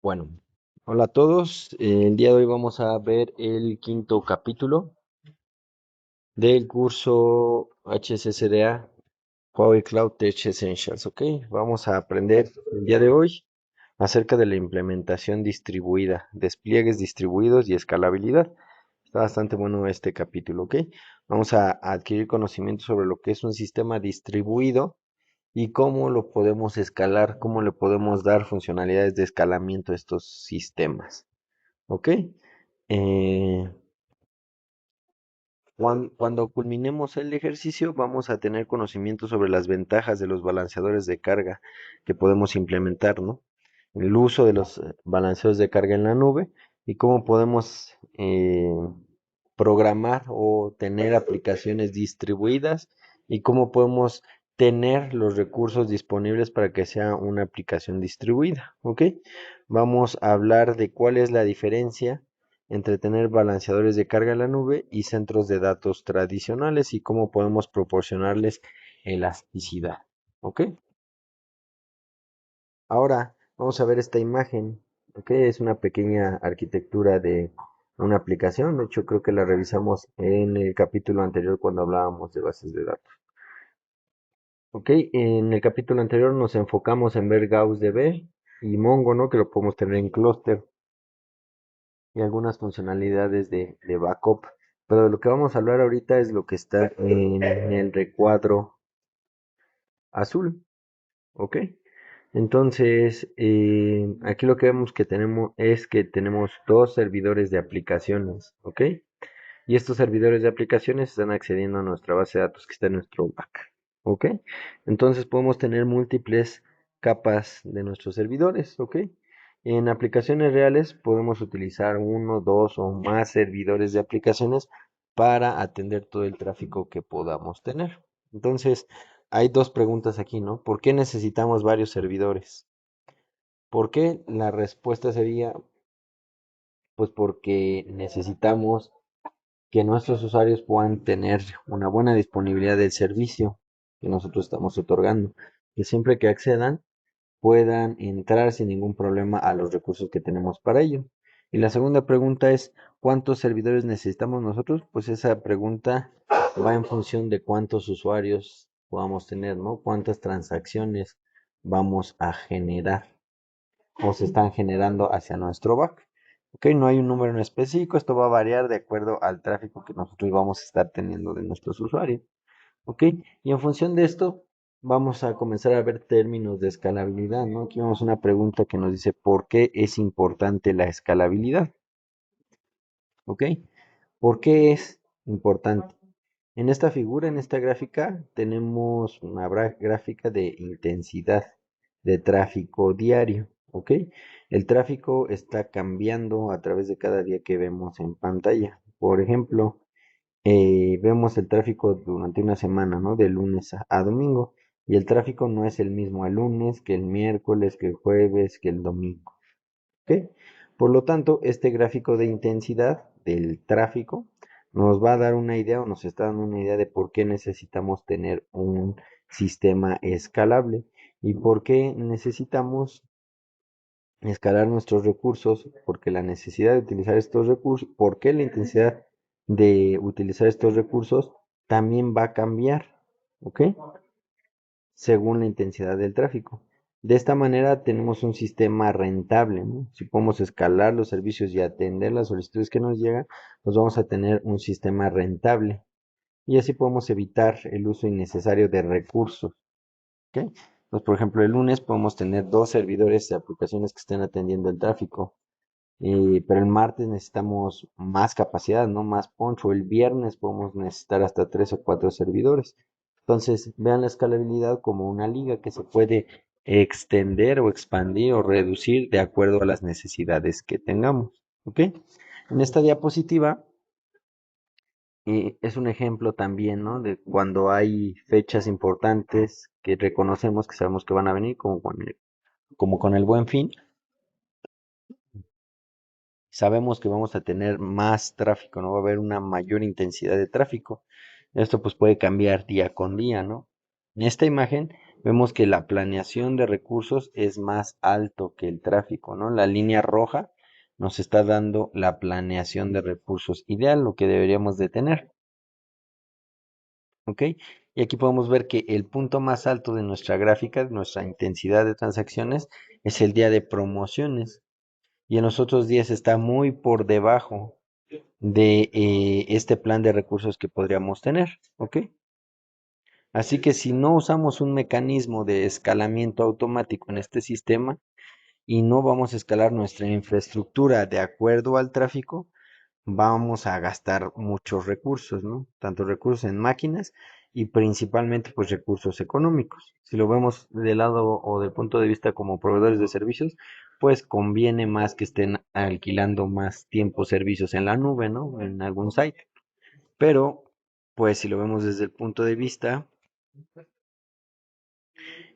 Bueno, hola a todos. El día de hoy vamos a ver el quinto capítulo del curso HSCDA Huawei Cloud Tech Essentials. Ok, vamos a aprender el día de hoy acerca de la implementación distribuida, despliegues distribuidos y escalabilidad. Está bastante bueno este capítulo. Ok, vamos a adquirir conocimiento sobre lo que es un sistema distribuido y cómo lo podemos escalar, cómo le podemos dar funcionalidades de escalamiento a estos sistemas. ¿Ok? Eh, cuando culminemos el ejercicio, vamos a tener conocimiento sobre las ventajas de los balanceadores de carga que podemos implementar, ¿no? El uso de los balanceadores de carga en la nube y cómo podemos programar o tener aplicaciones distribuidas y cómo podemos tener los recursos disponibles para que sea una aplicación distribuida, ¿ok? Vamos a hablar de cuál es la diferencia entre tener balanceadores de carga en la nube y centros de datos tradicionales y cómo podemos proporcionarles elasticidad, ¿ok? Ahora vamos a ver esta imagen, ¿ok? Es una pequeña arquitectura de una aplicación. De hecho, creo que la revisamos en el capítulo anterior cuando hablábamos de bases de datos. Ok, en el capítulo anterior nos enfocamos en ver GaussDB y Mongo, ¿no? Que lo podemos tener en clúster y algunas funcionalidades de backup. Pero de lo que vamos a hablar ahorita es lo que está en el recuadro azul, ¿ok? Entonces, aquí lo que vemos que tenemos es que tenemos dos servidores de aplicaciones, ¿ok? Y estos servidores de aplicaciones están accediendo a nuestra base de datos que está en nuestro back, ¿ok? Entonces podemos tener múltiples capas de nuestros servidores, ¿ok? En aplicaciones reales podemos utilizar uno, dos o más servidores de aplicaciones para atender todo el tráfico que podamos tener. Entonces, hay dos preguntas aquí, ¿no? ¿Por qué necesitamos varios servidores? ¿Por qué? La respuesta sería, pues porque necesitamos que nuestros usuarios puedan tener una buena disponibilidad del servicio que nosotros estamos otorgando, que siempre que accedan puedan entrar sin ningún problema a los recursos que tenemos para ello. Y la segunda pregunta es, ¿cuántos servidores necesitamos nosotros? Pues esa pregunta va en función de cuántos usuarios podamos tener, ¿no? Cuántas transacciones vamos a generar o se están generando hacia nuestro back. Ok, no hay un número en específico, esto va a variar de acuerdo al tráfico que nosotros vamos a estar teniendo de nuestros usuarios. Ok, y en función de esto, vamos a comenzar a ver términos de escalabilidad, ¿no? Aquí vemos una pregunta que nos dice, ¿por qué es importante la escalabilidad? Ok, ¿por qué es importante? En esta figura, en esta gráfica, tenemos una gráfica de intensidad de tráfico diario, ¿ok? El tráfico está cambiando a través de cada día que vemos en pantalla. Por ejemplo, vemos el tráfico durante una semana, ¿no? De lunes a domingo. Y el tráfico no es el mismo el lunes, que el miércoles, que el jueves, que el domingo, ¿ok? Por lo tanto, este gráfico de intensidad del tráfico nos va a dar una idea o nos está dando una idea de por qué necesitamos tener un sistema escalable y por qué necesitamos escalar nuestros recursos, porque la necesidad de utilizar estos recursos, por qué la intensidad de utilizar estos recursos también va a cambiar, ¿ok? Según la intensidad del tráfico. De esta manera tenemos un sistema rentable, ¿no? Si podemos escalar los servicios y atender las solicitudes que nos llegan, pues vamos a tener un sistema rentable y así podemos evitar el uso innecesario de recursos, ¿ok? Entonces, por ejemplo, el lunes podemos tener dos servidores de aplicaciones que estén atendiendo el tráfico, pero el martes necesitamos más capacidad, ¿no? Más poncho. El viernes podemos necesitar hasta tres o cuatro servidores. Entonces, vean la escalabilidad como una liga que se puede extender o expandir o reducir de acuerdo a las necesidades que tengamos, ¿ok? En esta diapositiva es un ejemplo también, ¿no? De cuando hay fechas importantes que reconocemos que sabemos que van a venir, como con el Buen Fin. Sabemos que vamos a tener más tráfico, ¿no? Va a haber una mayor intensidad de tráfico. Esto pues puede cambiar día con día, ¿no? En esta imagen vemos que la planeación de recursos es más alto que el tráfico, ¿no? La línea roja nos está dando la planeación de recursos ideal, lo que deberíamos de tener, ¿ok? Y aquí podemos ver que el punto más alto de nuestra gráfica, de nuestra intensidad de transacciones, es el día de promociones. Y en los otros días está muy por debajo de este plan de recursos que podríamos tener, ¿ok? Así que si no usamos un mecanismo de escalamiento automático en este sistema y no vamos a escalar nuestra infraestructura de acuerdo al tráfico, vamos a gastar muchos recursos, ¿no? Tanto recursos en máquinas y principalmente pues recursos económicos. Si lo vemos del lado o del punto de vista como proveedores de servicios, pues conviene más que estén alquilando más tiempo servicios en la nube, ¿no? En algún site. Pero pues si lo vemos desde el punto de vista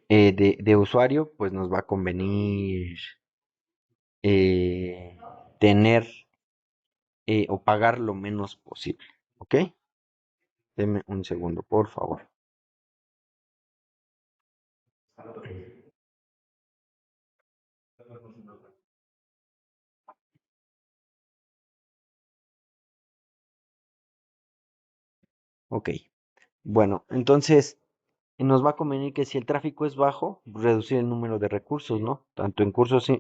de usuario, pues nos va a convenir eh, tener o pagar lo menos posible, ¿ok? Deme un segundo, por favor. Ok, bueno, entonces nos va a convenir que si el tráfico es bajo, reducir el número de recursos, ¿no? Tanto en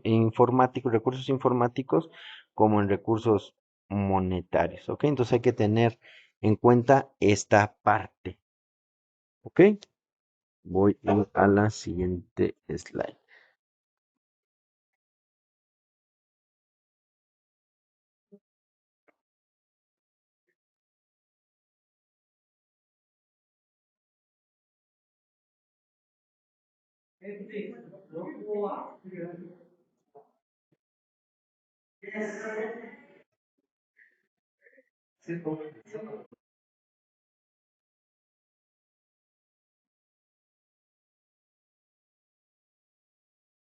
informáticos, recursos informáticos, como en recursos monetarios, ¿ok? Entonces hay que tener en cuenta esta parte, ¿ok? Voy a la siguiente slide.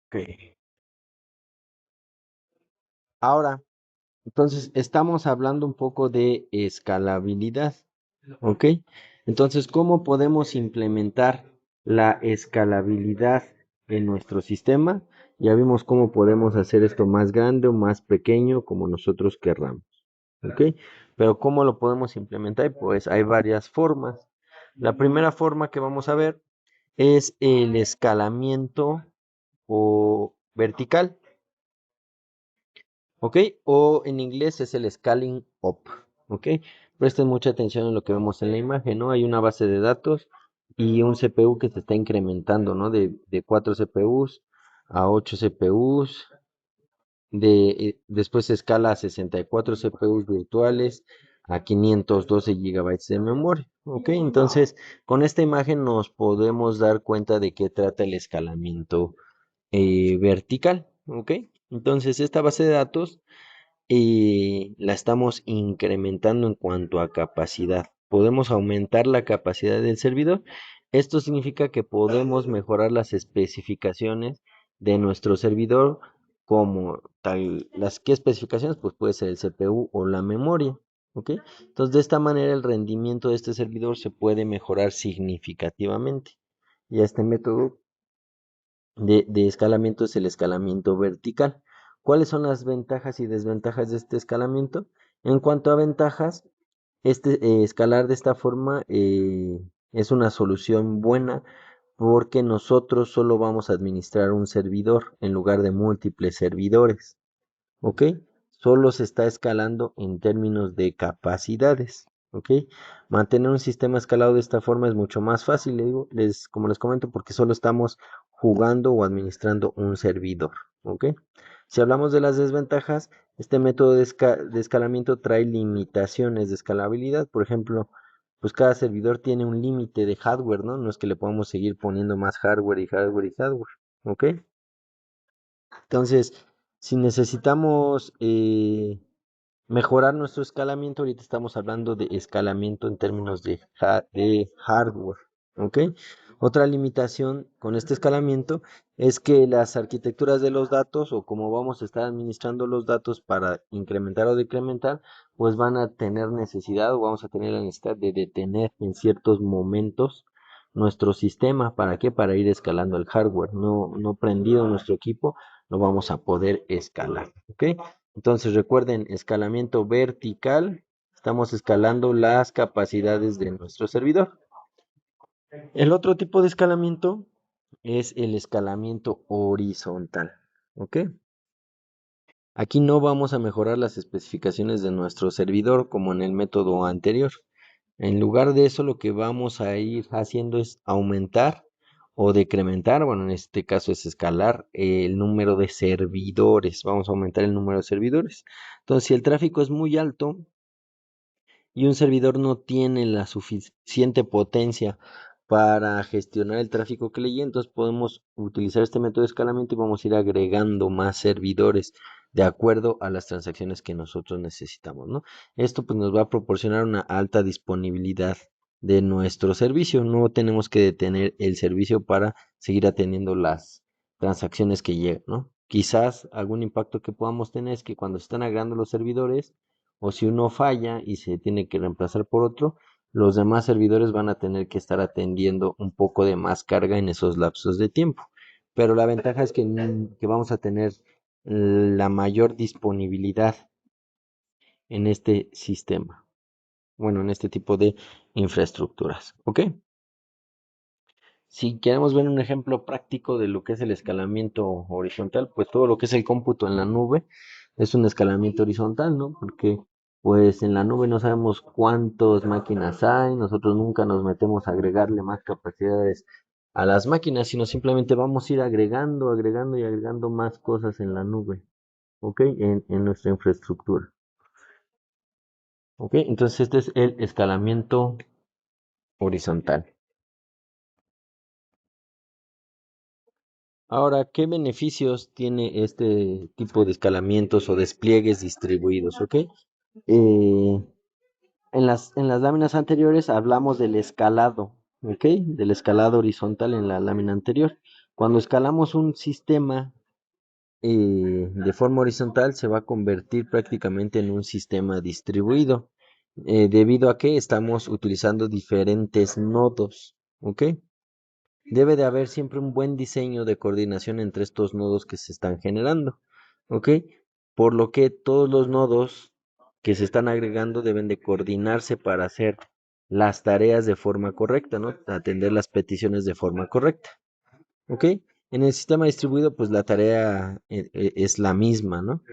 Ok, ahora, entonces estamos hablando un poco de escalabilidad. ¿Ok? Entonces, ¿cómo podemos implementar la escalabilidad en nuestro sistema? Ya vimos cómo podemos hacer esto más grande o más pequeño como nosotros querramos. ¿Ok? Pero ¿cómo lo podemos implementar? Pues hay varias formas. La primera forma que vamos a ver es el escalamiento o vertical. ¿Ok? O en inglés es el scaling up, ¿ok? Presten mucha atención en lo que vemos en la imagen, ¿no? Hay una base de datos y un CPU que se está incrementando, ¿no? De 4 CPUs a 8 CPUs, después se escala a 64 CPUs virtuales a 512 gigabytes de memoria, ¿ok? Entonces, con esta imagen nos podemos dar cuenta de qué trata el escalamiento vertical, ¿ok? Entonces, esta base de datos y la estamos incrementando en cuanto a capacidad. Podemos aumentar la capacidad del servidor. Esto significa que podemos mejorar las especificaciones de nuestro servidor como tal. Las qué especificaciones, pues puede ser el CPU o la memoria. ¿Ok? Entonces, de esta manera el rendimiento de este servidor se puede mejorar significativamente. Y este método de escalamiento es el escalamiento vertical. ¿Cuáles son las ventajas y desventajas de este escalamiento? En cuanto a ventajas, escalar de esta forma es una solución buena porque nosotros solo vamos a administrar un servidor en lugar de múltiples servidores. ¿Ok? Solo se está escalando en términos de capacidades. ¿Ok? Mantener un sistema escalado de esta forma es mucho más fácil, como les comento, porque solo estamos jugando o administrando un servidor. ¿Ok? Si hablamos de las desventajas, este método de escalamiento trae limitaciones de escalabilidad. Por ejemplo, pues cada servidor tiene un límite de hardware, ¿no? No es que le podamos seguir poniendo más hardware y hardware y hardware. ¿Ok? Entonces, si necesitamos mejorar nuestro escalamiento, ahorita estamos hablando de escalamiento en términos de hardware, ¿ok? Otra limitación con este escalamiento es que las arquitecturas de los datos o cómo vamos a estar administrando los datos para incrementar o decrementar, pues van a tener necesidad o vamos a tener la necesidad de detener en ciertos momentos nuestro sistema. ¿Para qué? Para ir escalando el hardware. No prendido nuestro equipo, lo vamos a poder escalar. ¿Ok? Entonces recuerden, escalamiento vertical. Estamos escalando las capacidades de nuestro servidor. El otro tipo de escalamiento es el escalamiento horizontal. ¿Ok? Aquí no vamos a mejorar las especificaciones de nuestro servidor como en el método anterior. En lugar de eso, lo que vamos a ir haciendo es aumentar o decrementar, bueno, en este caso es escalar el número de servidores. Vamos a aumentar el número de servidores. Entonces, si el tráfico es muy alto, y un servidor no tiene la suficiente potencia para gestionar el tráfico que le llega, entonces podemos utilizar este método de escalamiento y vamos a ir agregando más servidores de acuerdo a las transacciones que nosotros necesitamos, ¿no? Esto pues nos va a proporcionar una alta disponibilidad de nuestro servicio. No tenemos que detener el servicio para seguir atendiendo las transacciones que llegan, ¿no? Quizás algún impacto que podamos tener es que cuando se están agregando los servidores, o si uno falla y se tiene que reemplazar por otro, los demás servidores van a tener que estar atendiendo un poco de más carga en esos lapsos de tiempo. Pero la ventaja es que vamos a tener la mayor disponibilidad en este sistema. Bueno, en este tipo de infraestructuras. ¿Ok? Si queremos ver un ejemplo práctico de lo que es el escalamiento horizontal, pues todo lo que es el cómputo en la nube es un escalamiento horizontal, ¿no? Porque pues en la nube no sabemos cuántas máquinas hay, nosotros nunca nos metemos a agregarle más capacidades a las máquinas, sino simplemente vamos a ir agregando, agregando y agregando más cosas en la nube, ¿ok? En nuestra infraestructura, ¿ok? Entonces este es el escalamiento horizontal. Ahora, ¿qué beneficios tiene este tipo de escalamientos o despliegues distribuidos? ¿Ok? En las láminas anteriores hablamos del escalado, ¿ok? Del escalado horizontal en la lámina anterior. Cuando escalamos un sistema de forma horizontal, se va a convertir prácticamente en un sistema distribuido, debido a que estamos utilizando diferentes nodos, ¿ok? Debe de haber siempre un buen diseño de coordinación entre estos nodos que se están generando, ¿ok? Por lo que todos los nodos que se están agregando deben de coordinarse para hacer las tareas de forma correcta, ¿no? Atender las peticiones de forma correcta, ¿ok? En el sistema distribuido, pues la tarea es la misma, ¿no?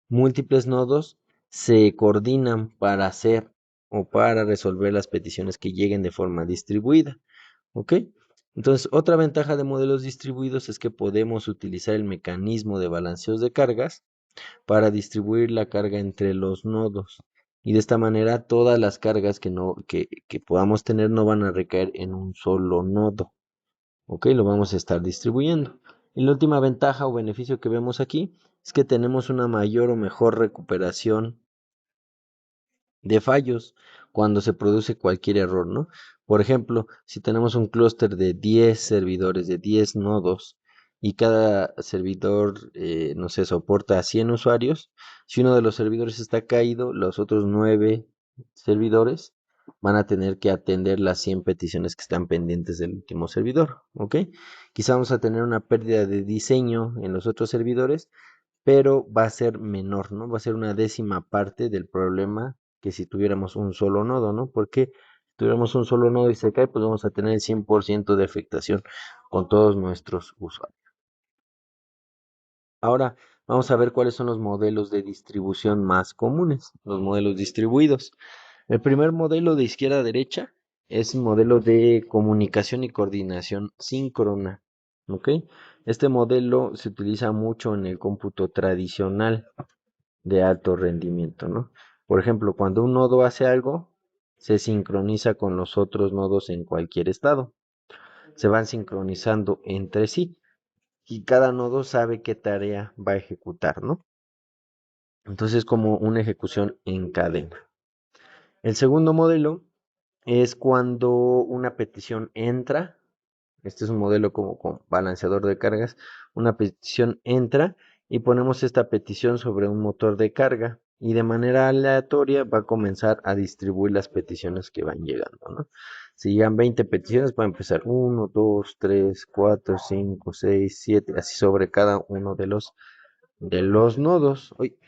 Múltiples nodos se coordinan para hacer o para resolver las peticiones que lleguen de forma distribuida. ¿Ok? Entonces, otra ventaja de modelos distribuidos es que podemos utilizar el mecanismo de balanceos de cargas para distribuir la carga entre los nodos. Y de esta manera todas las cargas que podamos tener no van a recaer en un solo nodo. ¿Ok? Lo vamos a estar distribuyendo. Y la última ventaja o beneficio que vemos aquí es que tenemos una mayor o mejor recuperación de fallos cuando se produce cualquier error, ¿no? Por ejemplo, si tenemos un clúster de 10 servidores, de 10 nodos, y cada servidor, no sé, soporta a 100 usuarios, si uno de los servidores está caído, los otros 9 servidores van a tener que atender las 100 peticiones que están pendientes del último servidor, ¿ok? Quizá vamos a tener una pérdida de diseño en los otros servidores, pero va a ser menor, ¿no? Va a ser una décima parte del problema que si tuviéramos un solo nodo, ¿no? Porque si tuviéramos un solo nodo y se cae, pues vamos a tener el 100% de afectación con todos nuestros usuarios. Ahora vamos a ver cuáles son los modelos de distribución más comunes, los modelos distribuidos. El primer modelo de izquierda a derecha es un modelo de comunicación y coordinación síncrona, ¿ok? Este modelo se utiliza mucho en el cómputo tradicional de alto rendimiento, ¿no? Por ejemplo, cuando un nodo hace algo, se sincroniza con los otros nodos en cualquier estado. Se van sincronizando entre sí y cada nodo sabe qué tarea va a ejecutar, ¿no? Entonces, como una ejecución en cadena. El segundo modelo es cuando una petición entra. Este es un modelo como con balanceador de cargas. Una petición entra y ponemos esta petición sobre un motor de carga y de manera aleatoria va a comenzar a distribuir las peticiones que van llegando, ¿no? Si llegan 20 peticiones, va a empezar uno, 2, 3, 4, 5, 6, 7, así sobre cada uno de los nodos. Uy.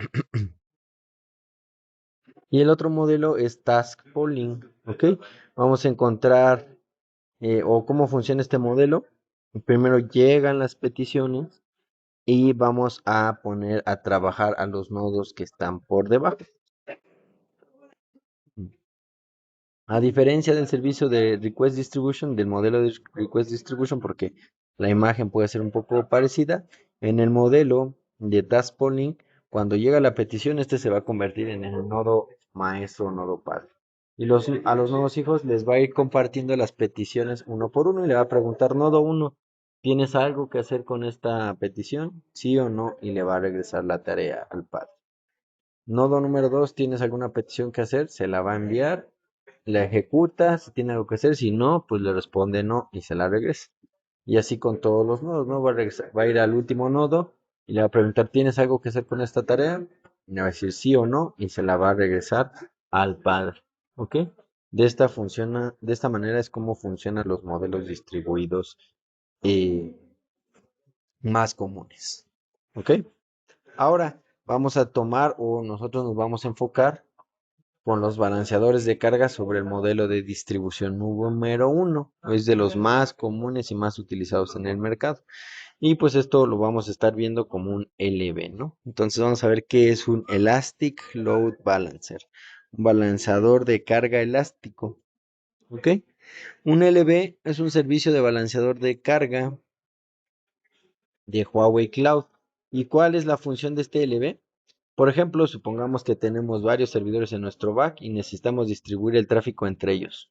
Y el otro modelo es Task Polling, ¿ok? Vamos a encontrar o cómo funciona este modelo. Primero llegan las peticiones y vamos a poner a trabajar a los nodos que están por debajo. A diferencia del servicio de Request Distribution, del modelo de Request Distribution, porque la imagen puede ser un poco parecida, en el modelo de Task Polling, cuando llega la petición, este se va a convertir en el nodo maestro o nodo padre. Y a los nodos hijos les va a ir compartiendo las peticiones uno por uno y le va a preguntar, nodo uno, ¿tienes algo que hacer con esta petición? Sí o no, y le va a regresar la tarea al padre. Nodo número 2, ¿tienes alguna petición que hacer? Se la va a enviar, la ejecuta, si tiene algo que hacer, si no, pues le responde no y se la regresa. Y así con todos los nodos, ¿no? Va a ir al último nodo y le va a preguntar, ¿tienes algo que hacer con esta tarea? Y le va a decir sí o no y se la va a regresar al padre. ¿Ok? De esta manera es como funcionan los modelos distribuidos eh, más comunes. ¿Ok? Ahora vamos a tomar o nosotros nos vamos a enfocar con los balanceadores de carga sobre el modelo de distribución número uno. Es de los más comunes y más utilizados en el mercado. Y pues esto lo vamos a estar viendo como un LB, ¿no? Entonces vamos a ver qué es un Elastic Load Balancer. Un balanceador de carga elástico. ¿Ok? Un LB es un servicio de balanceador de carga de Huawei Cloud. ¿Y cuál es la función de este LB? Por ejemplo, supongamos que tenemos varios servidores en nuestro back y necesitamos distribuir el tráfico entre ellos.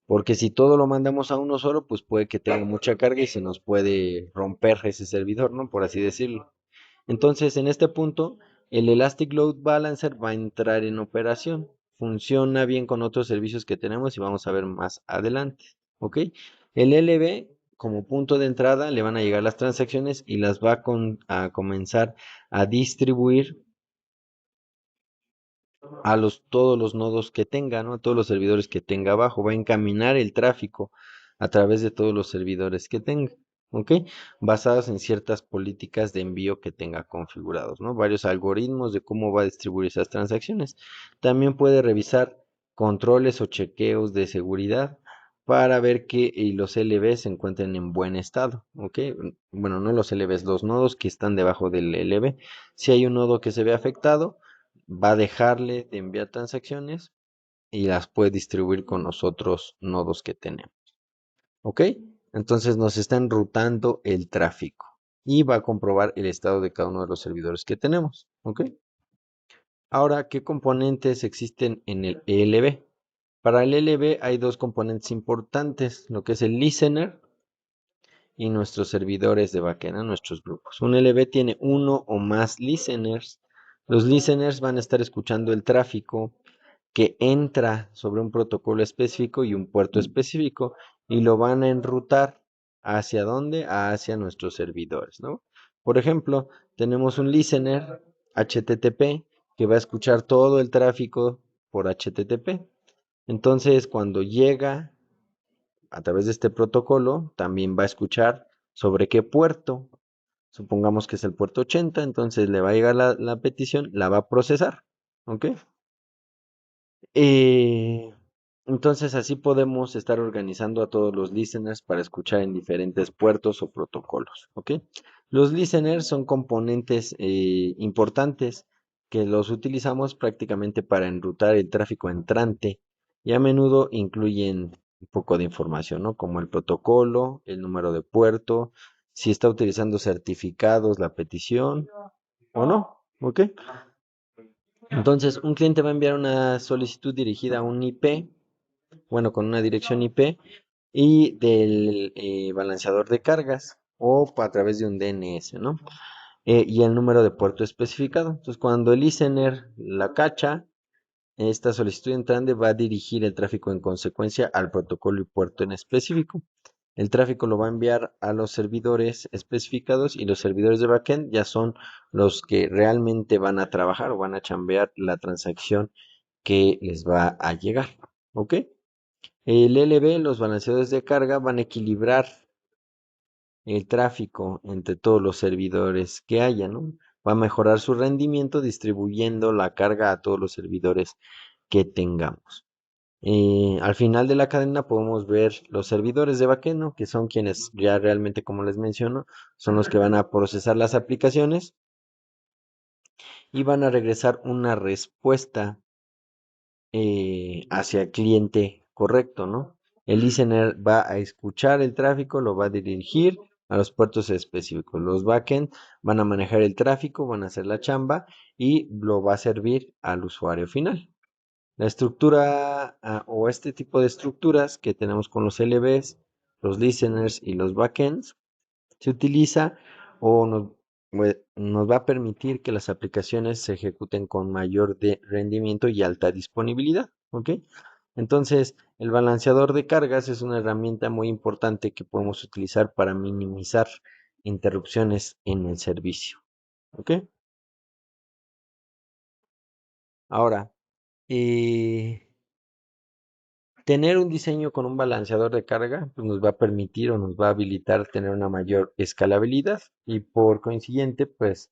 Porque si todo lo mandamos a uno solo, pues puede que tenga mucha carga y se nos puede romper ese servidor, ¿no? Por así decirlo. Entonces, en este punto, el Elastic Load Balancer va a entrar en operación. Funciona bien con otros servicios que tenemos y vamos a ver más adelante. ¿Ok? El LB, como punto de entrada, le van a llegar las transacciones y las va a comenzar a distribuir a todos los nodos que tenga, ¿no? A todos los servidores que tenga abajo. Va a encaminar el tráfico a través de todos los servidores que tenga, ¿ok? Basados en ciertas políticas de envío que tenga configurados, ¿no? Varios algoritmos de cómo va a distribuir esas transacciones. También puede revisar controles o chequeos de seguridad para ver que los LVs se encuentren en buen estado, ¿ok? Bueno, no los LVs, los nodos que están debajo del LV. Si hay un nodo que se ve afectado, va a dejarle de enviar transacciones y las puede distribuir con los otros nodos que tenemos. ¿Ok? Entonces nos está enrutando el tráfico y va a comprobar el estado de cada uno de los servidores que tenemos. ¿Ok? Ahora, ¿qué componentes existen en el ELB? Para el ELB hay dos componentes importantes, lo que es el listener y nuestros servidores de backend, nuestros grupos. Un LB tiene uno o más listeners. Los listeners van a estar escuchando el tráfico que entra sobre un protocolo específico y un puerto específico y lo van a enrutar hacia dónde, hacia nuestros servidores, ¿no? Por ejemplo, tenemos un listener HTTP que va a escuchar todo el tráfico por HTTP. Entonces, cuando llega a través de este protocolo, también va a escuchar sobre qué puerto. Supongamos que es el puerto 80, entonces le va a llegar la petición, la va a procesar, ¿ok? Eh, entonces así podemos estar organizando a todos los listeners para escuchar en diferentes puertos o protocolos, ¿ok? Los listeners son componentes importantes que los utilizamos prácticamente para enrutar el tráfico entrante y a menudo incluyen un poco de información, ¿no? Como el protocolo, el número de puerto, si está utilizando certificados la petición o no, ¿ok? Entonces, un cliente va a enviar una solicitud dirigida a un IP, bueno, con una dirección IP y del balanceador de cargas o a través de un DNS, ¿no? Y el número de puerto especificado. Entonces, cuando el listener la cacha, esta solicitud entrante va a dirigir el tráfico en consecuencia al protocolo y puerto en específico. El tráfico lo va a enviar a los servidores especificados y los servidores de backend ya son los que realmente van a trabajar o van a chambear la transacción que les va a llegar. ¿Ok? El LB, los balanceadores de carga, van a equilibrar el tráfico entre todos los servidores que haya, ¿no? Va a mejorar su rendimiento distribuyendo la carga a todos los servidores que tengamos. Al final de la cadena podemos ver los servidores de backend, ¿no? Que son quienes ya realmente, como les menciono, son los que van a procesar las aplicaciones y van a regresar una respuesta hacia el cliente correcto, ¿no? El listener va a escuchar el tráfico, lo va a dirigir a los puertos específicos. Los backend van a manejar el tráfico, van a hacer la chamba y lo va a servir al usuario final. La estructura o este tipo de estructuras que tenemos con los LBs, los listeners y los backends se utiliza o nos va a permitir que las aplicaciones se ejecuten con mayor rendimiento y alta disponibilidad. ¿Ok? Entonces, el balanceador de cargas es una herramienta muy importante que podemos utilizar para minimizar interrupciones en el servicio. ¿Ok? Ahora, eh, tener un diseño con un balanceador de carga pues nos va a permitir o nos va a habilitar tener una mayor escalabilidad y por consiguiente pues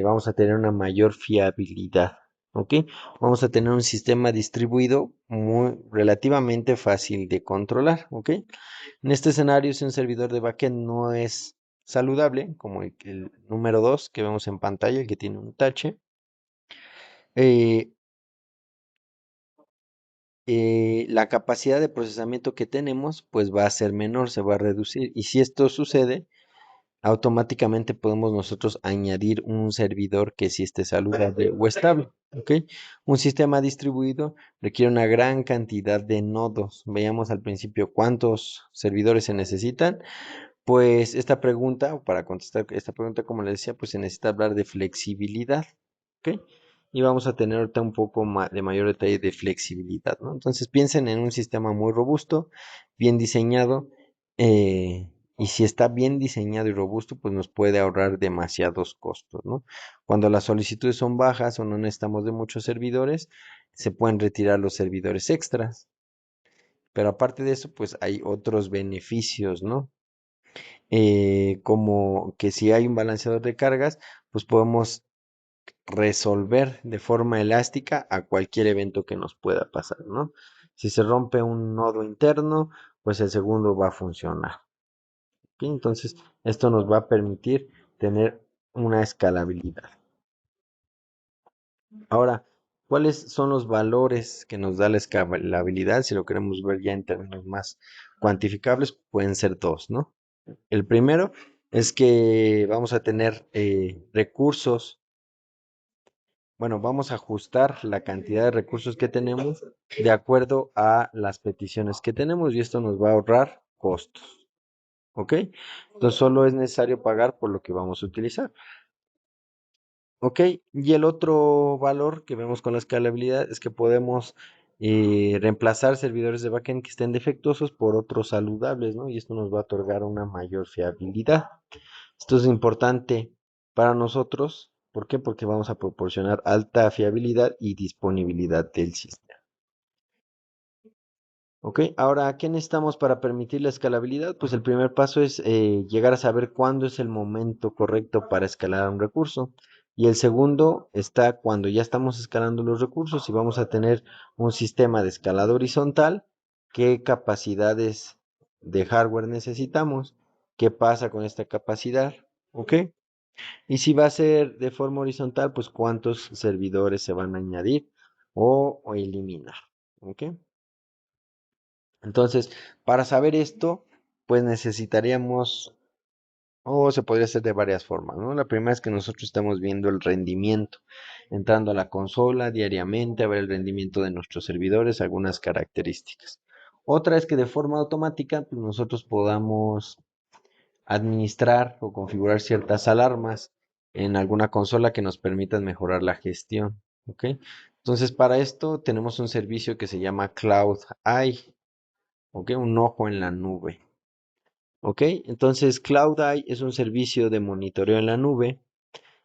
vamos a tener una mayor fiabilidad. ¿Ok? Vamos a tener un sistema distribuido muy relativamente fácil de controlar. ¿Ok? En este escenario, si un servidor de backend no es saludable, como el número 2 que vemos en pantalla, el que tiene un tache, eh, la capacidad de procesamiento que tenemos pues va a ser menor, se va a reducir. Y si esto sucede, automáticamente podemos nosotros añadir un servidor que sí esté saludable o estable. ¿Ok? Un sistema distribuido requiere una gran cantidad de nodos. Veamos al principio cuántos servidores se necesitan. Pues esta pregunta, o para contestar esta pregunta, como les decía, pues se necesita hablar de flexibilidad. ¿Ok? Y vamos a tener ahorita un poco de mayor detalle de flexibilidad, ¿no? Entonces piensen en un sistema muy robusto, bien diseñado, y si está bien diseñado y robusto, pues nos puede ahorrar demasiados costos, ¿no? Cuando las solicitudes son bajas o no necesitamos de muchos servidores, se pueden retirar los servidores extras. Pero aparte de eso, pues hay otros beneficios, ¿no? Como que si hay un balanceador de cargas, pues podemos resolver de forma elástica a cualquier evento que nos pueda pasar, ¿no? Si se rompe un nodo interno, pues el segundo va a funcionar. ¿Ok? Entonces, esto nos va a permitir tener una escalabilidad. Ahora, ¿cuáles son los valores que nos da la escalabilidad? Si lo queremos ver ya en términos más cuantificables, pueden ser dos, ¿no? El primero es que vamos a tener recursos. Bueno, vamos a ajustar la cantidad de recursos que tenemos de acuerdo a las peticiones que tenemos y esto nos va a ahorrar costos. ¿Ok? Entonces solo es necesario pagar por lo que vamos a utilizar. ¿Ok? Y el otro valor que vemos con la escalabilidad es que podemos reemplazar servidores de backend que estén defectuosos por otros saludables, ¿no? Y esto nos va a otorgar una mayor fiabilidad. Esto es importante para nosotros. ¿Por qué? Porque vamos a proporcionar alta fiabilidad y disponibilidad del sistema. ¿Ok? Ahora, ¿qué necesitamos para permitir la escalabilidad? Pues el primer paso es llegar a saber cuándo es el momento correcto para escalar un recurso. Y el segundo está cuando ya estamos escalando los recursos y vamos a tener un sistema de escalado horizontal. ¿Qué capacidades de hardware necesitamos? ¿Qué pasa con esta capacidad? ¿Ok? Y si va a ser de forma horizontal, pues cuántos servidores se van a añadir o eliminar. ¿Ok? Entonces, para saber esto, pues necesitaríamos, o se podría hacer de varias formas, ¿no? La primera es que nosotros estamos viendo el rendimiento, entrando a la consola diariamente a ver el rendimiento de nuestros servidores, algunas características. Otra es que de forma automática, pues nosotros podamos administrar o configurar ciertas alarmas en alguna consola que nos permitan mejorar la gestión. ¿Ok? Entonces, para esto tenemos un servicio que se llama Cloud Eye, ¿ok? Un ojo en la nube. ¿Ok? Entonces, CloudEye es un servicio de monitoreo en la nube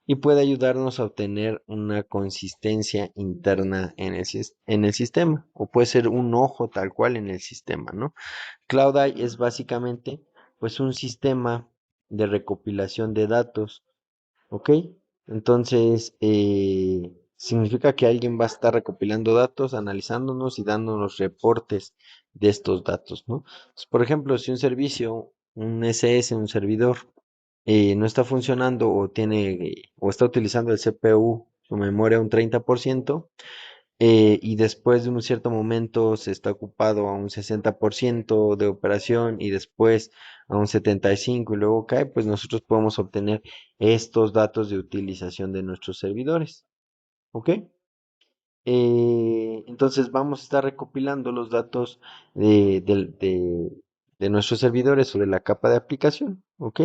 y puede ayudarnos a obtener una consistencia interna en el sistema, o puede ser un ojo tal cual en el sistema, ¿no? CloudEye es básicamente pues un sistema de recopilación de datos, ¿ok? Entonces, significa que alguien va a estar recopilando datos, analizándonos y dándonos reportes de estos datos, ¿no? Entonces, por ejemplo, si un servicio, un SS, un servidor, no está funcionando o o está utilizando el CPU, su memoria un 30%, y después de un cierto momento se está ocupado a un 60% de operación y después a un 75% y luego cae, pues nosotros podemos obtener estos datos de utilización de nuestros servidores. ¿Ok? Entonces vamos a estar recopilando los datos de nuestros servidores o de la capa de aplicación, ¿ok?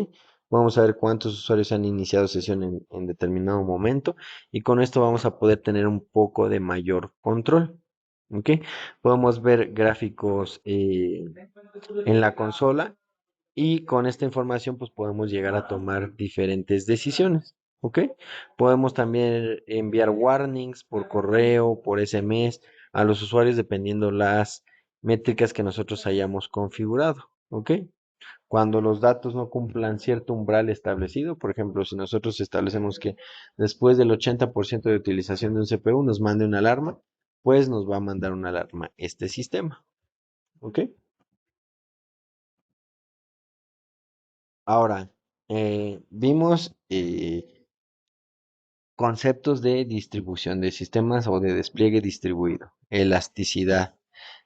Vamos a ver cuántos usuarios han iniciado sesión en determinado momento y con esto vamos a poder tener un poco de mayor control, ¿ok? Podemos ver gráficos en la consola y con esta información pues podemos llegar a tomar diferentes decisiones, ¿ok? Podemos también enviar warnings por correo, por SMS a los usuarios dependiendo las métricas que nosotros hayamos configurado, ¿ok? Cuando los datos no cumplan cierto umbral establecido, por ejemplo, si nosotros establecemos que después del 80% de utilización de un CPU nos mande una alarma, pues nos va a mandar una alarma este sistema, ¿ok? Ahora, vimos conceptos de distribución de sistemas o de despliegue distribuido, elasticidad.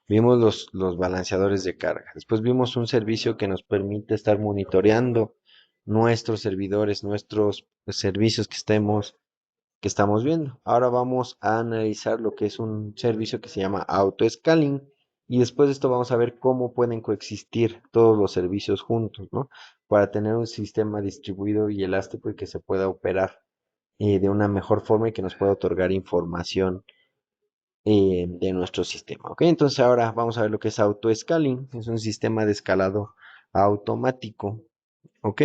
Vimos los balanceadores de carga. Después vimos un servicio que nos permite estar monitoreando nuestros servidores, nuestros servicios que estamos viendo. Ahora vamos a analizar lo que es un servicio que se llama auto-scaling y después de esto vamos a ver cómo pueden coexistir todos los servicios juntos, ¿no? Para tener un sistema distribuido y elástico y que se pueda operar de una mejor forma y que nos pueda otorgar información de nuestro sistema, ¿ok? Entonces ahora vamos a ver lo que es auto-scaling. Es un sistema de escalado automático. ¿Ok?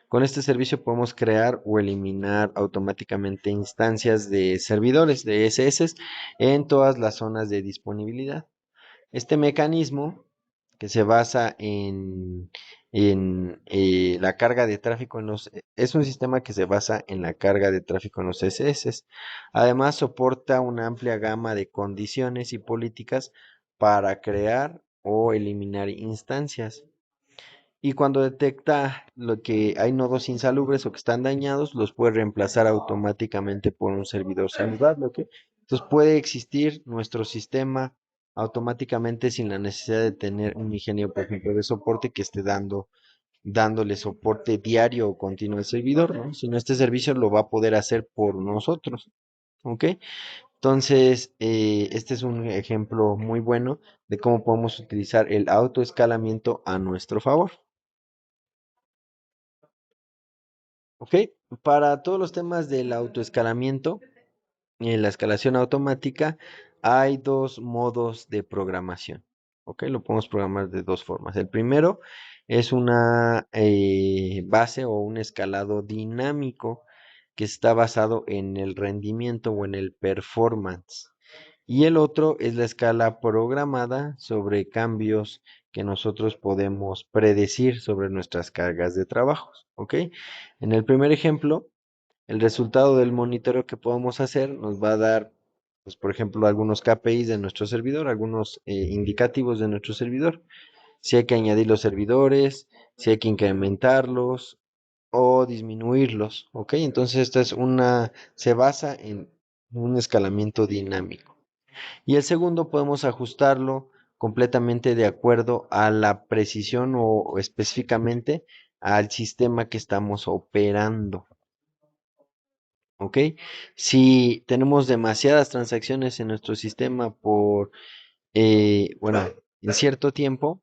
Con este servicio podemos crear o eliminar automáticamente instancias de servidores de SS en todas las zonas de disponibilidad. Este mecanismo que se basa en la carga de tráfico es un sistema que se basa en la carga de tráfico en los SS. Además, soporta una amplia gama de condiciones y políticas para crear o eliminar instancias. Y cuando detecta lo que hay nodos insalubres o que están dañados, los puede reemplazar automáticamente por un servidor saludable, ¿ok? Entonces puede existir nuestro sistema automáticamente sin la necesidad de tener un ingeniero, por ejemplo, de soporte que esté dándole soporte diario o continuo al servidor, ¿no? Sino este servicio lo va a poder hacer por nosotros, ¿ok? Entonces, este es un ejemplo muy bueno de cómo podemos utilizar el autoescalamiento a nuestro favor. Ok, para todos los temas del autoescalamiento y en la escalación automática hay dos modos de programación. Ok, lo podemos programar de dos formas. El primero es una base o un escalado dinámico que está basado en el rendimiento o en el performance. Y el otro es la escala programada sobre cambios que nosotros podemos predecir sobre nuestras cargas de trabajo. ¿Ok? En el primer ejemplo, el resultado del monitoreo que podamos hacer nos va a dar, pues, por ejemplo, algunos KPIs de nuestro servidor, algunos indicativos de nuestro servidor. Si hay que añadir los servidores, si hay que incrementarlos o disminuirlos. ¿Ok? Entonces, se basa en un escalamiento dinámico. Y el segundo podemos ajustarlo completamente de acuerdo a la precisión o específicamente al sistema que estamos operando. ¿Ok? Si tenemos demasiadas transacciones en nuestro sistema bueno, en cierto tiempo,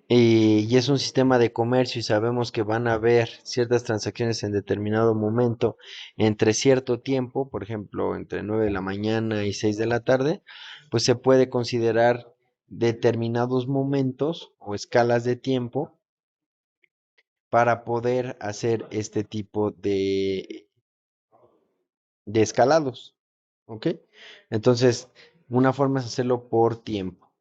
y es un sistema de comercio y sabemos que van a haber ciertas transacciones en determinado momento entre cierto tiempo, por ejemplo, entre 9 de la mañana y 6 de la tarde, pues se puede considerar determinados momentos o escalas de tiempo para poder hacer este tipo de escalados, ¿ok? Entonces, una forma es hacerlo por tiempo.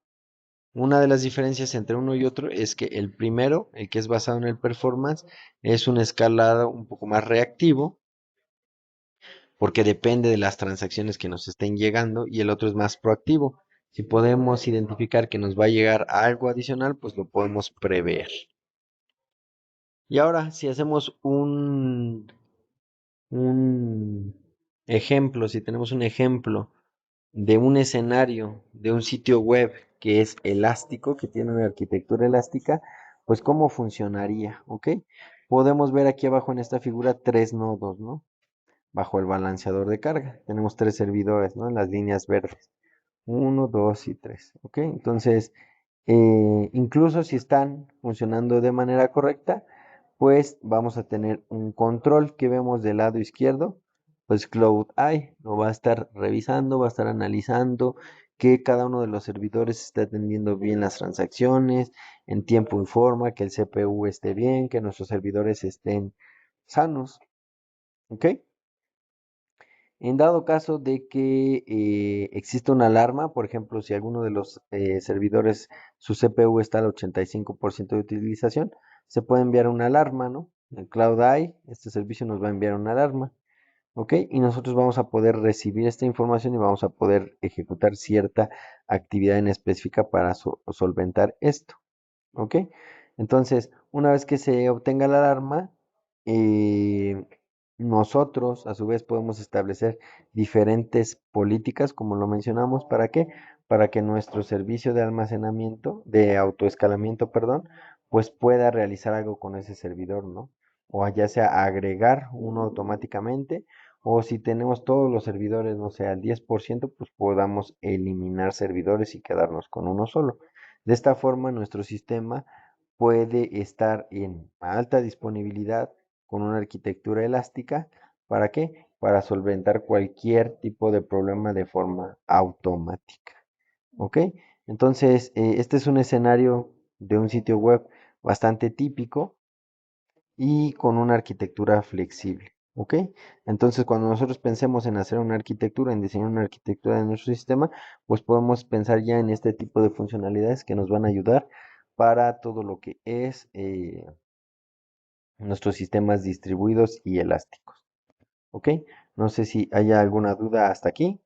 Una de las diferencias entre uno y otro es que el primero, el que es basado en el performance, es un escalado un poco más reactivo, porque depende de las transacciones que nos estén llegando, y el otro es más proactivo. Si podemos identificar que nos va a llegar algo adicional, pues lo podemos prever. Y ahora, si hacemos un ejemplo, si tenemos un ejemplo de un escenario, de un sitio web que es elástico, que tiene una arquitectura elástica, pues cómo funcionaría, ¿ok? Podemos ver aquí abajo en esta figura tres nodos, ¿no? Bajo el balanceador de carga. Tenemos tres servidores, ¿no? En las líneas verdes. Uno, dos y tres, ¿ok? Entonces, incluso si están funcionando de manera correcta, pues vamos a tener un control que vemos del lado izquierdo, pues Cloud Eye lo va a estar revisando, va a estar analizando que cada uno de los servidores esté atendiendo bien las transacciones en tiempo y forma, que el CPU esté bien, que nuestros servidores estén sanos, ¿ok? En dado caso de que exista una alarma, por ejemplo, si alguno de los servidores, su CPU está al 85% de utilización, se puede enviar una alarma, ¿no? En Cloud Eye, este servicio nos va a enviar una alarma, ¿ok? Y nosotros vamos a poder recibir esta información y vamos a poder ejecutar cierta actividad en específica para solventar esto. ¿Ok? Entonces, una vez que se obtenga la alarma, eh, nosotros a su vez podemos establecer diferentes políticas, como lo mencionamos, ¿para qué? Para que nuestro servicio de almacenamiento, de autoescalamiento, perdón, pues pueda realizar algo con ese servidor, ¿no? O ya sea agregar uno automáticamente, o si tenemos todos los servidores, no sé, al 10%, pues podamos eliminar servidores y quedarnos con uno solo. De esta forma, nuestro sistema puede estar en alta disponibilidad con una arquitectura elástica. ¿Para qué? Para solventar cualquier tipo de problema de forma automática. ¿Ok? Entonces, este es un escenario de un sitio web bastante típico y con una arquitectura flexible. ¿Ok? Entonces, cuando nosotros pensemos en hacer una arquitectura, en diseñar una arquitectura de nuestro sistema, pues podemos pensar ya en este tipo de funcionalidades que nos van a ayudar para todo lo que es nuestros sistemas distribuidos y elásticos. ¿Ok? No sé si haya alguna duda hasta aquí.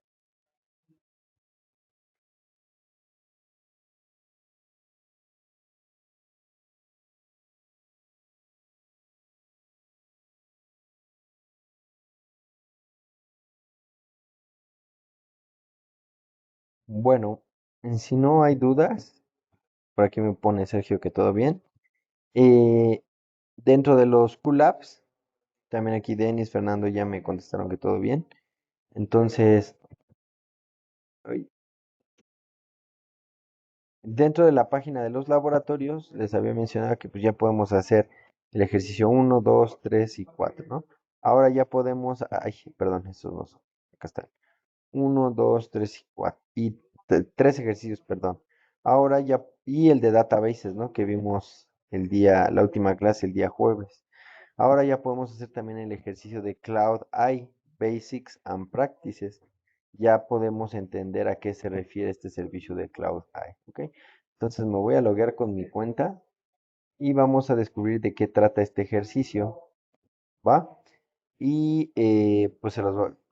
Bueno, si no hay dudas, por aquí me pone Sergio que todo bien. Eh, Dentro de los QLabs, también aquí Denis, Fernando ya me contestaron que todo bien. Entonces, ay, dentro de la página de los laboratorios, les había mencionado que pues ya podemos hacer el ejercicio uno, 2, 3 y 4, ¿no? Ahora ya podemos, ay, perdón, estos no son, acá están. Uno, 2, 3 y 4. Y tres ejercicios, perdón. Ahora ya, y el de databases, ¿no? Que vimos la última clase, el día jueves. Ahora ya podemos hacer también el ejercicio de Cloud Eye, Basics and Practices. Ya podemos entender a qué se refiere este servicio de Cloud Eye, ¿ok? Entonces me voy a loguear con mi cuenta y vamos a descubrir de qué trata este ejercicio, ¿va? Y pues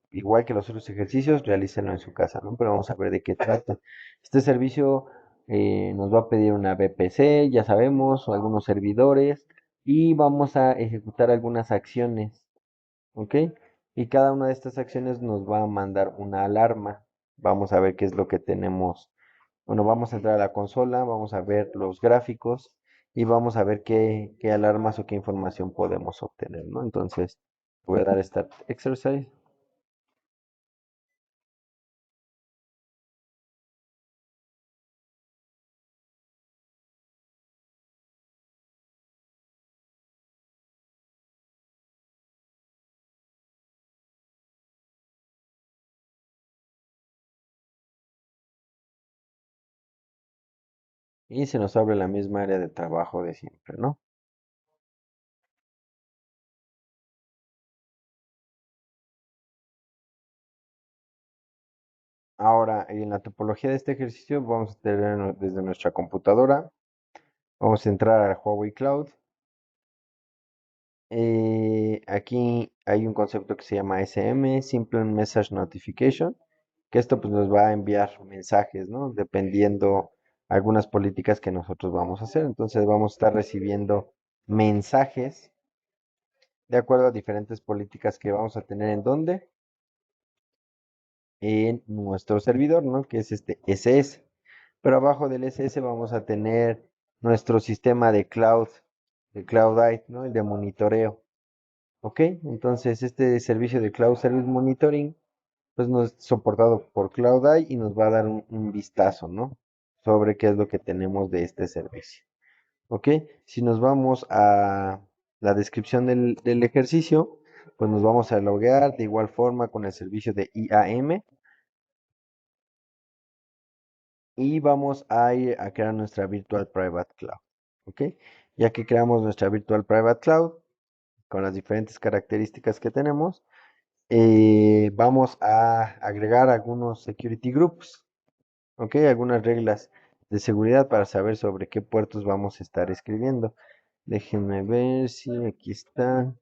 igual que los otros ejercicios, realícenlo en su casa, ¿no? Pero vamos a ver de qué trata. Este servicio nos va a pedir una VPC, ya sabemos, o algunos servidores, y vamos a ejecutar algunas acciones, ¿ok? Y cada una de estas acciones nos va a mandar una alarma. Vamos a ver qué es lo que tenemos. Bueno, vamos a entrar a la consola, vamos a ver los gráficos y vamos a ver qué alarmas o qué información podemos obtener, ¿no? Entonces, voy a dar Start Exercise. Y se nos abre la misma área de trabajo de siempre, ¿no? Ahora, en la topología de este ejercicio vamos a tener desde nuestra computadora, vamos a entrar al Huawei Cloud. Aquí hay un concepto que se llama SM, Simple Message Notification, que esto pues nos va a enviar mensajes, ¿no? Dependiendo algunas políticas que nosotros vamos a hacer. Entonces vamos a estar recibiendo mensajes de acuerdo a diferentes políticas que vamos a tener en dónde, en nuestro servidor, ¿no? Que es este SS. Pero abajo del SS vamos a tener nuestro sistema de CloudEye, ¿no? El de monitoreo. ¿Ok? Entonces este servicio de Cloud Service Monitoring pues nos es soportado por CloudEye y nos va a dar un vistazo, ¿no? Sobre qué es lo que tenemos de este servicio. ¿Ok? Si nos vamos a la descripción del ejercicio, pues nos vamos a loguear de igual forma con el servicio de IAM y vamos a ir a crear nuestra Virtual Private Cloud. ¿Ok? Ya que creamos nuestra Virtual Private Cloud con las diferentes características que tenemos, vamos a agregar algunos security groups, ¿ok? Algunas reglas de seguridad para saber sobre qué puertos vamos a estar escribiendo. Déjenme ver si aquí está.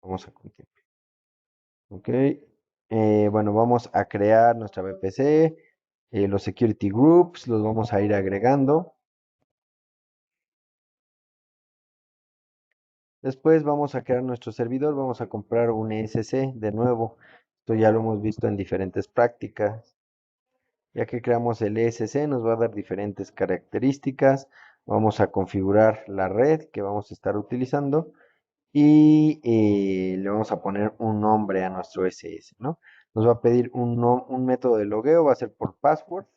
Vamos a continuar, ¿ok? Bueno, vamos a crear nuestra VPC, los security groups, los vamos a ir agregando. Después vamos a crear nuestro servidor, vamos a comprar un ESC de nuevo. Esto ya lo hemos visto en diferentes prácticas. Ya que creamos el ESC, nos va a dar diferentes características. Vamos a configurar la red que vamos a estar utilizando y le vamos a poner un nombre a nuestro SS, ¿no? Nos va a pedir un método de logueo, va a ser por password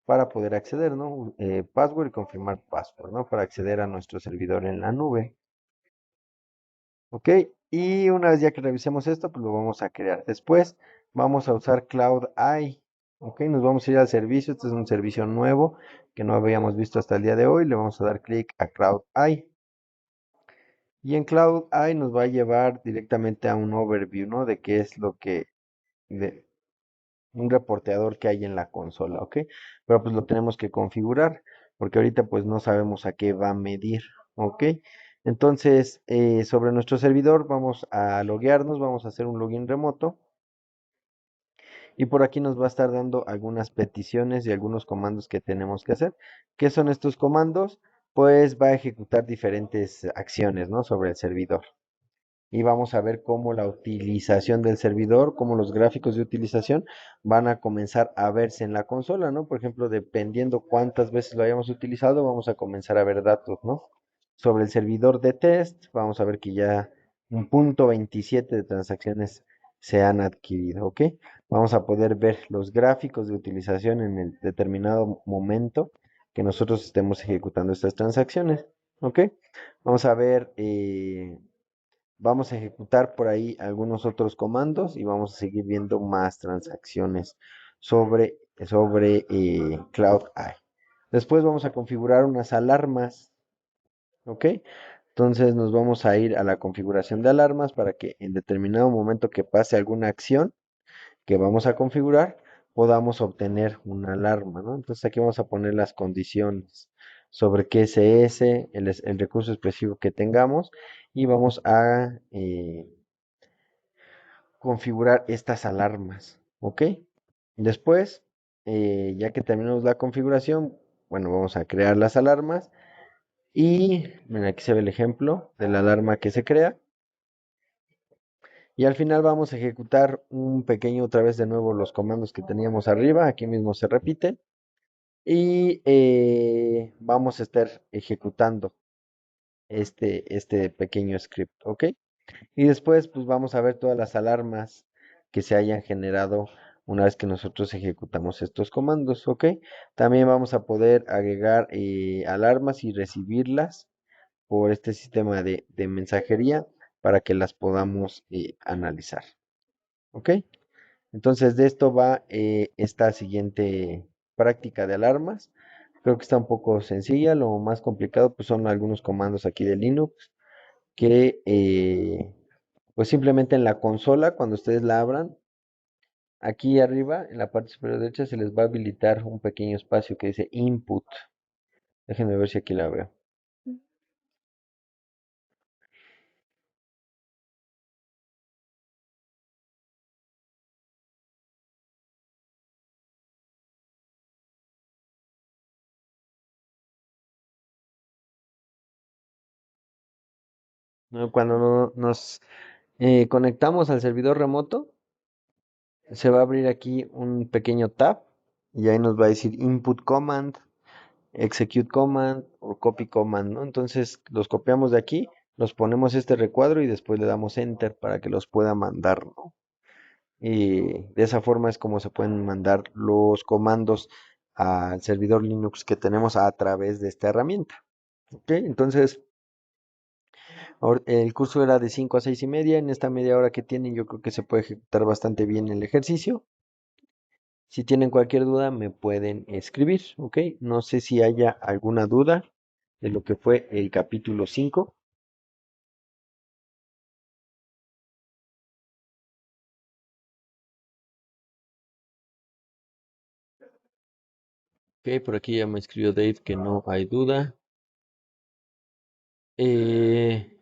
para poder acceder, ¿no? Password y confirmar password, ¿no? Para acceder a nuestro servidor en la nube. ¿Ok? Y una vez ya que revisemos esto, pues lo vamos a crear. Después vamos a usar Cloud Eye. ¿Ok? Nos vamos a ir al servicio. Este es un servicio nuevo que no habíamos visto hasta el día de hoy. Le vamos a dar clic a Cloud Eye. Y en Cloud Eye nos va a llevar directamente a un overview, ¿no? De qué es lo que, de un reporteador que hay en la consola, ¿ok? Pero pues lo tenemos que configurar, porque ahorita pues no sabemos a qué va a medir, ¿ok? Entonces, sobre nuestro servidor vamos a loguearnos, vamos a hacer un login remoto. Y por aquí nos va a estar dando algunas peticiones y algunos comandos que tenemos que hacer. ¿Qué son estos comandos? Pues va a ejecutar diferentes acciones, ¿no? Sobre el servidor y vamos a ver cómo la utilización del servidor, cómo los gráficos de utilización van a comenzar a verse en la consola, ¿no? Por ejemplo, dependiendo cuántas veces lo hayamos utilizado, vamos a comenzar a ver datos, ¿no? Sobre el servidor de test, vamos a ver que ya un punto 27 de transacciones se han adquirido, ¿ok? Vamos a poder ver los gráficos de utilización en el determinado momento que nosotros estemos ejecutando estas transacciones, ¿ok? Vamos a ver vamos a ejecutar por ahí algunos otros comandos y vamos a seguir viendo más transacciones sobre Cloud Eye. Después vamos a configurar unas alarmas, ¿ok? Entonces nos vamos a ir a la configuración de alarmas para que en determinado momento que pase alguna acción que vamos a configurar, podamos obtener una alarma, ¿no? Entonces aquí vamos a poner las condiciones sobre qué es ese, el recurso específico que tengamos y vamos a configurar estas alarmas, ¿ok? Después, ya que terminamos la configuración, bueno, vamos a crear las alarmas y, mira, aquí se ve el ejemplo de la alarma que se crea. Y al final vamos a ejecutar un pequeño, otra vez de nuevo, los comandos que teníamos arriba, aquí mismo se repiten. Y vamos a estar ejecutando este pequeño script, ¿ok? Y después, pues vamos a ver todas las alarmas que se hayan generado una vez que nosotros ejecutamos estos comandos, ¿ok? También vamos a poder agregar alarmas y recibirlas por este sistema de mensajería para que las podamos analizar, ¿ok? Entonces de esto va esta siguiente práctica de alarmas. Creo que está un poco sencilla, lo más complicado pues son algunos comandos aquí de Linux que Pues simplemente en la consola, cuando ustedes la abran, aquí arriba, en la parte superior derecha, se les va a habilitar un pequeño espacio que dice Input. Déjenme ver si aquí la veo. ¿No? Cuando nos conectamos al servidor remoto, se va a abrir aquí un pequeño tab y ahí nos va a decir Input Command, Execute Command o Copy Command, ¿no? Entonces los copiamos de aquí, los ponemos este recuadro y después le damos Enter para que los pueda mandar, ¿no? Y de esa forma es como se pueden mandar los comandos al servidor Linux que tenemos a través de esta herramienta. ¿Ok? Entonces, el curso era de 5 a 6 y media. En esta media hora que tienen, yo creo que se puede ejecutar bastante bien el ejercicio. Si tienen cualquier duda, me pueden escribir. ¿Ok? No sé si haya alguna duda de lo que fue el capítulo 5. Ok, por aquí ya me escribió Dave que no hay duda. Eh,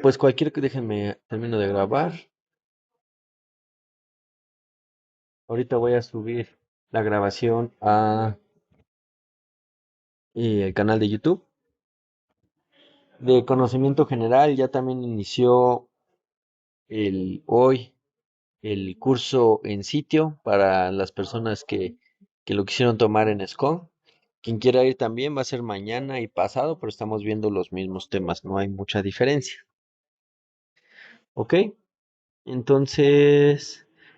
pues cualquier que déjenme termino de grabar. Ahorita voy a subir la grabación a el canal de YouTube. De conocimiento general, ya también inició hoy el curso en sitio para las personas que lo quisieron tomar en SCOM. Quien quiera ir también va a ser mañana y pasado, pero estamos viendo los mismos temas, no hay mucha diferencia. ¿Ok? Entonces,